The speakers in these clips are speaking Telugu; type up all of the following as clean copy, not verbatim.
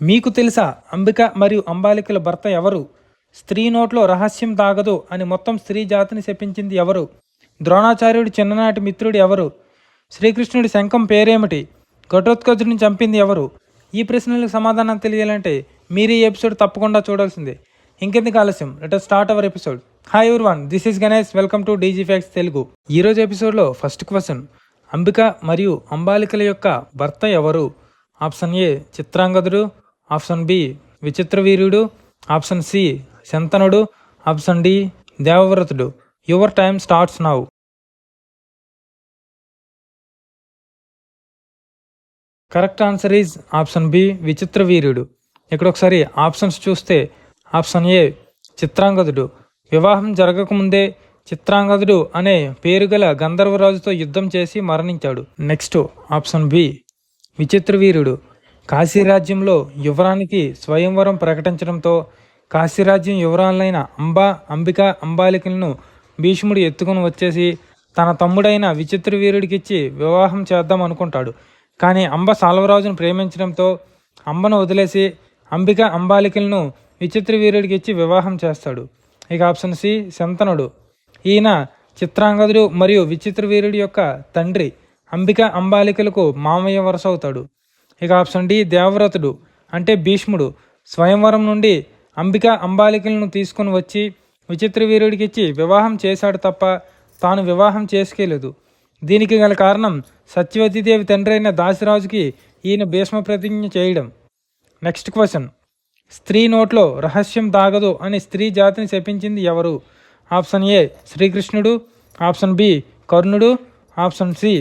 మీకు తెలుసా అంబిక మరియు అంబాలికల భర్త ఎవరు? స్త్రీ నోట్లో రహస్యం దాగదు అని మొత్తం స్త్రీ జాతిని శపించింది ఎవరు? ద్రోణాచార్యుడి చిన్ననాటి మిత్రుడు ఎవరు? శ్రీకృష్ణుడి శంఖం పేరేమిటి? ఘటోత్కచుడిని చంపింది ఎవరు? ఈ ప్రశ్నలకు సమాధానం తెలియాలంటే మీరు ఈ ఎపిసోడ్ తప్పకుండా చూడాల్సిందే. ఇంకెందుకు ఆలస్యం, let start our episode. Hi everyone, this is Ganesh. Welcome to DG facts Telugu. ఈరోజు ఎపిసోడ్లో ఫస్ట్ క్వశ్చన్, అంబిక మరియు అంబాలికల యొక్క భర్త ఎవరు? ఆప్షన్ ఏ చిత్రాంగదుడు, ఆప్షన్ బి విచిత్ర వీరుడు, ఆప్షన్ సి శంతనుడు, ఆప్షన్ డి దేవవ్రతుడు. Your time starts now. Correct answer is option B విచిత్ర వీరుడు. ఇక్కడ ఒకసారి ఆప్షన్స్ చూస్తే ఆప్షన్ ఏ చిత్రాంగదుడు వివాహం జరగకముందే చిత్రాంగదుడు అనే పేరు గల గంధర్వరాజుతో యుద్ధం చేసి మరణించాడు. నెక్స్ట్ ఆప్షన్ బి విచిత్ర వీరుడు కాశీరాజ్యంలో యువరానికి స్వయంవరం ప్రకటించడంతో కాశీరాజ్యం యువరాలైన అంబిక అంబాలికలను భీష్ముడు ఎత్తుకుని వచ్చేసి తన తమ్ముడైన విచిత్ర వీరుడికిచ్చి వివాహం చేద్దాం అనుకుంటాడు. కానీ అంబ సాల్వరాజును ప్రేమించడంతో అంబను వదిలేసి అంబిక అంబాలికలను విచిత్ర వీరుడికి ఇచ్చి వివాహం చేస్తాడు. ఇక ఆప్షన్ సి శంతనుడు. ఈయన చిత్రాంగదుడు మరియు విచిత్ర వీరుడి యొక్క తండ్రి. అంబిక అంబాలికలకు మామయ్య వరుస అవుతాడు. ఇక ఆప్షన్ డి దేవవ్రతుడు అంటే భీష్ముడు స్వయంవరం నుండి అంబిక అంబాలికలను తీసుకుని వచ్చి విచిత్ర వీరుడికి ఇచ్చి వివాహం చేశాడు తప్ప తాను వివాహం చేసుకోలేదు. దీనికి గల కారణం సత్యవతీదేవి తండ్రి అయిన దాసిరాజుకి ఈయన భీష్మ ప్రతిజ్ఞ చేయడం. నెక్స్ట్ క్వశ్చన్, స్త్రీ నోట్లో రహస్యం దాగదు అని స్త్రీ జాతిని శపించింది ఎవరు? ఆప్షన్ ఏ శ్రీకృష్ణుడు, ఆప్షన్ బి కర్ణుడు, option C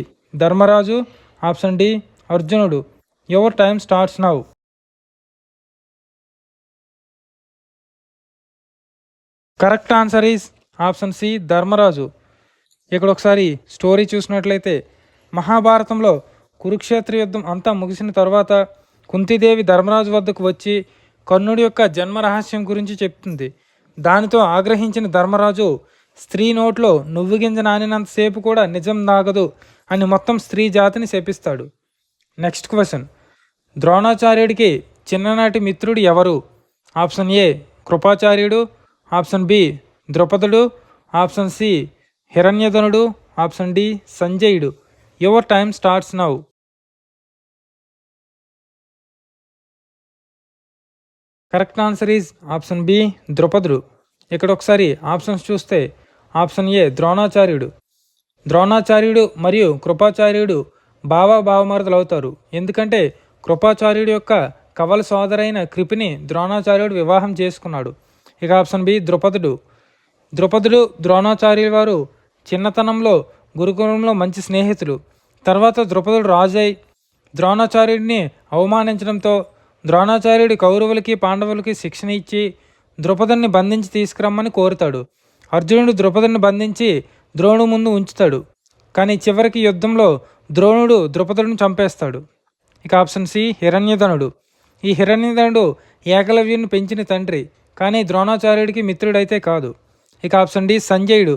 Dharmaraju, option D అర్జునుడు. Your time starts now. Correct answer is option C Dharmaraju. ఇక్కడ ఒకసారి స్టోరీ చూసినట్లయితే మహాభారతంలో కురుక్షేత్ర యుద్ధం అంతా ముగిసిన తర్వాత కుంతీదేవి ధర్మరాజు వద్దకు వచ్చి కర్ణుడి యొక్క జన్మ రహస్యం గురించి చెప్తుంది. దానితో ఆగ్రహించిన ధర్మరాజు స్త్రీ నోట్లో నువ్వు గింజ నానినంతసేపు కూడా నిజం నాగదు అని మొత్తం స్త్రీ జాతిని శపిస్తాడు. నెక్స్ట్ క్వశ్చన్, ద్రోణాచార్యుడికి చిన్ననాటి మిత్రుడు ఎవరు? ఆప్షన్ ఏ కృపాచార్యుడు, ఆప్షన్ బి ద్రుపదుడు, ఆప్షన్ సి హిరణ్యధనుడు, ఆప్షన్ డి సంజయుడు. Your time starts now. Correct answer is option B ద్రుపదుడు. ఇక్కడ ఒకసారి ఆప్షన్స్ చూస్తే ఆప్షన్ ఏ ద్రోణాచార్యుడు. ద్రోణాచార్యుడు మరియు కృపాచార్యుడు బావమరుదులు అవుతారు. ఎందుకంటే కృపాచార్యుడు యొక్క కవల సోదరైన కృపిని ద్రోణాచార్యుడు వివాహం చేసుకున్నాడు. ఇక ఆప్షన్ బి ద్రుపదుడు ద్రోణాచార్యుల వారు చిన్నతనంలో గురుకులంలో మంచి స్నేహితులు. తర్వాత ద్రుపదుడు రాజై ద్రోణాచార్యుడిని అవమానించడంతో ద్రోణాచార్యుడి కౌరవులకి పాండవులకి శిక్షణ ఇచ్చి ద్రుపదుడిని బంధించి తీసుకురమ్మని కోరుతాడు. అర్జునుడు ద్రుపదుడిని బంధించి ద్రోణుడు ముందు ఉంచుతాడు. కానీ చివరికి యుద్ధంలో ద్రోణుడు ద్రుపదుడిని చంపేస్తాడు. ఇక ఆప్షన్ సి హిరణ్యధనుడు. ఈ హిరణ్యధనుడు ఏకలవ్యుని పెంచిన తండ్రి, కానీ ద్రోణాచార్యుడికి మిత్రుడైతే కాదు. ఇక ఆప్షన్ డి సంజయుడు.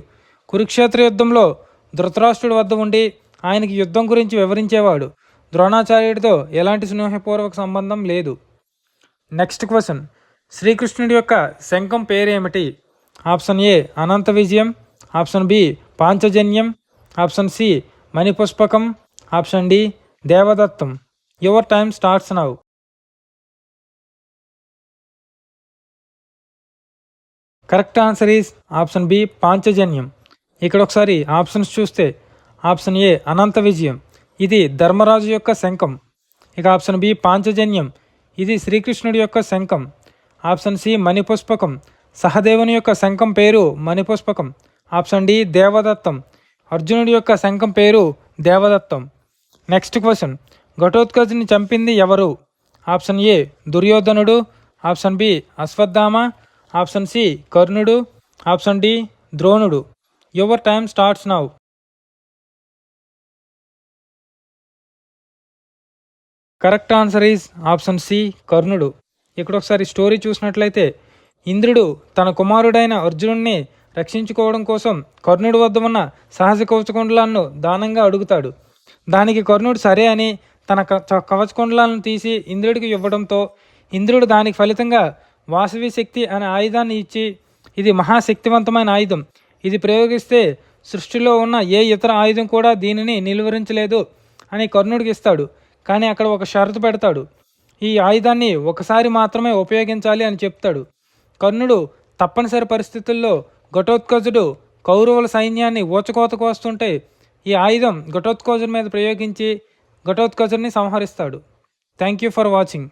కురుక్షేత్ర యుద్ధంలో ధృతరాష్ట్రుడి వద్ద ఉండి ఆయనకి యుద్ధం గురించి వివరించేవాడు. ద్రోణాచార్యుడితో ఎలాంటి స్నేహపూర్వక సంబంధం లేదు. నెక్స్ట్ క్వశ్చన్, శ్రీకృష్ణుడి యొక్క శంఖం పేరేమిటి? ఆప్షన్ ఏ అనంత విజయం, ఆప్షన్ బి పాంచజన్యం, ఆప్షన్ సి మణిపుష్పకం, ఆప్షన్ డి దేవదత్తం. Your time starts now. Correct answer is option B పాంచజన్యం. ఇక్కడ ఒకసారి ఆప్షన్స్ చూస్తే ఆప్షన్ ఏ అనంత విజయం, ఇది ధర్మరాజు యొక్క శంఖం. ఇక ఆప్షన్ బి పాంచజన్యం, ఇది శ్రీకృష్ణుడి యొక్క శంఖం. ఆప్షన్ సి మణిపుష్పకం, సహదేవుని యొక్క శంఖం పేరు మణిపుష్పకం. ఆప్షన్ డి దేవదత్తం, అర్జునుడి యొక్క శంఖం పేరు దేవదత్తం. నెక్స్ట్ క్వశ్చన్, ఘటోత్కచుని చంపింది ఎవరు? ఆప్షన్ ఏ దుర్యోధనుడు, option B Ashwatthama, option C కర్ణుడు, ఆప్షన్ డి ద్రోణుడు. Your time starts now. Correct answer is option C కర్ణుడు. ఇక్కడ ఒకసారి స్టోరీ చూసినట్లయితే ఇంద్రుడు తన కుమారుడైన అర్జునుడిని రక్షించుకోవడం కోసం కర్ణుడి వద్ద ఉన్న సహజ కవచకుండలాలను దానంగా అడుగుతాడు. దానికి కర్ణుడు సరే అని తన కవచకుండలాలను తీసి ఇంద్రుడికి ఇవ్వడంతో ఇంద్రుడు దానికి ఫలితంగా వాసవి శక్తి అనే ఆయుధాన్ని ఇచ్చి, ఇది మహాశక్తివంతమైన ఆయుధం, ఇది ప్రయోగిస్తే సృష్టిలో ఉన్న ఏ ఇతర ఆయుధం కూడా దీనిని నిలువరించలేదు అని కర్ణుడికి ఇస్తాడు. కానీ అక్కడ ఒక షరతు పెడతాడు, ఈ ఆయుధాన్ని ఒకసారి మాత్రమే ఉపయోగించాలి అని చెప్తాడు. కర్ణుడు తప్పనిసరి పరిస్థితుల్లో ఘటోత్కచుడు కౌరవుల సైన్యాన్ని ఊచకోతకు వస్తుంటే ఈ ఆయుధం ఘటోత్కచుడి మీద ప్రయోగించి ఘటోత్కచుడిని సంహరిస్తాడు. Thank you for watching.